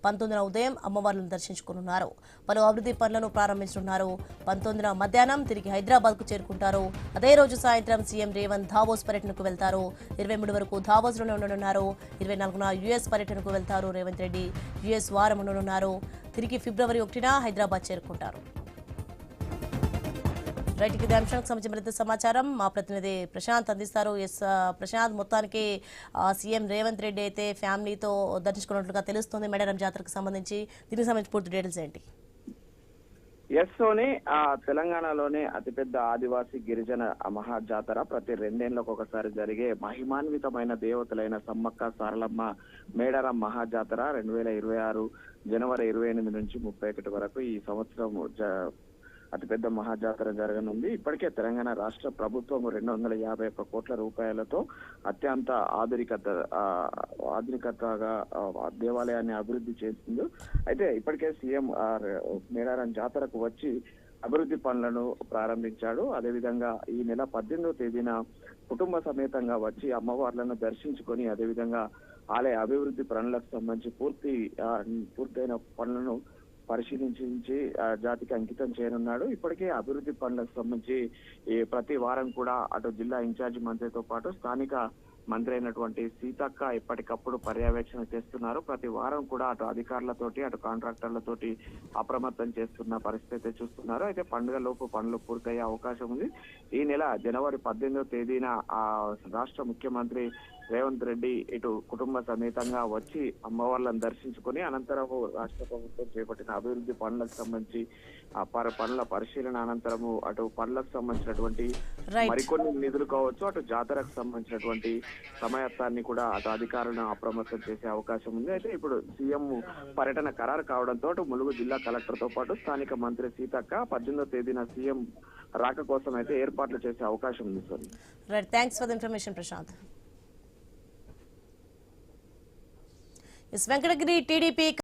19న ఉదయం అమ్మవార్లను దర్శించుకోనున్నారు. పలు అభివృద్ధి పనులను ప్రారంభించనున్నారు. 19న మధ్యాహ్నం తిరిగి హైదరాబాద్కు చేరుకుంటారు. అదే రోజు సాయంత్రం సీఎం రేవంత్ దావోస్ పర్యటనకు వెళ్తారు. 23 వరకు దావోస్లోనే ఉండనున్నారు. 24న యుఎస్ పర్యటనకు వెళ్తారు. రేవంత్ రెడ్డి యుఎస్ వారం ఉండనున్నారు. తిరిగి ఫిబ్రవరి 1న హైదరాబాద్ చేరుకుంటారు. రైట్, ఇదే అంశానికి సంబంధించి మరింత సమాచారం మా ప్రతినిధి ప్రశాంత్ అందిస్తారు. ప్రశాంత్, మొత్తానికి సీఎం రేవంత్ రెడ్డి అయితే ఫ్యామిలీతో దర్శించుకున్నట్లుగా తెలుస్తుంది మేడారం జాతరకు సంబంధించి. దీనికి సంబంధించి పూర్తి డీటెయిల్స్ ఏంటి? ఎస్లోని తెలంగాణలోనే అతిపెద్ద ఆదివాసీ గిరిజన మహాజాతర ప్రతి 2 ఏళ్లకు ఒకసారి జరిగే మహిమాన్వితమైన దేవతలైన సమ్మక్క సారలమ్మ మేడారం మహాజాతర 2026 జనవరి 28 నుంచి 31 వరకు ఈ సంవత్సరం అతిపెద్ద మహాజాతర జరగనుంది. ఇప్పటికే తెలంగాణ రాష్ట్ర ప్రభుత్వం 251 కోట్ల రూపాయలతో అత్యంత ఆధునికతగా దేవాలయాన్ని అభివృద్ధి చేసింది. అయితే ఇప్పటికే సీఎం మేడారం జాతరకు వచ్చి అభివృద్ధి పనులను ప్రారంభించాడు. అదేవిధంగా ఈ నెల 18వ తేదీన కుటుంబ సమేతంగా వచ్చి అమ్మవార్లను దర్శించుకొని అదేవిధంగా ఆలయ అభివృద్ధి పనులకు సంబంధించి పూర్తయిన పనులను పరిశీలించి జాతికి అంకితం చేయనున్నాడు. ఇప్పటికే అభివృద్ధి పనులకు సంబంధించి ప్రతి వారం కూడా అటు జిల్లా ఇన్ఛార్జి మంత్రితో పాటు స్థానిక మంత్రి అయినటువంటి సీతక్క ఎప్పటికప్పుడు పర్యవేక్షణ చేస్తున్నారు. ప్రతి వారం కూడా అటు అధికారులతోటి అటు కాంట్రాక్టర్లతోటి అప్రమత్తం చేస్తున్న పరిస్థితి చూస్తున్నారు. అయితే పండుగ లోపు పనులు పూర్తయ్యే అవకాశం ఉంది. ఈ నెల జనవరి 18వ తేదీన రాష్ట్ర ముఖ్యమంత్రి రేవంత్ రెడ్డి ఇటు కుటుంబ సమేతంగా వచ్చి అమ్మవార్లను దర్శించుకుని అనంతరం రాష్ట్ర ప్రభుత్వం చేపట్టిన అభివృద్ధి పనులకు సంబంధించి పనుల పరిశీలన అనంతరము అటు పనులకు సంబంధించినటువంటి మరికొన్ని నిధులు కావచ్చు అటు జాతరకు సంబంధించినటువంటి సమయత్తాన్ని కూడా అటు అధికారులను అప్రమత్తం చేసే అవకాశం ఉంది. అయితే ఇప్పుడు సీఎం పర్యటన ఖరారు కావడంతో ములుగు జిల్లా కలెక్టర్ తో పాటు స్థానిక మంత్రి సీతక్క 18వ తేదీన సీఎం రాక కోసం అయితే ఏర్పాట్లు చేసే అవకాశం ఉంది. Sir, thanks for the information Prashanth. Venkatagiri TDP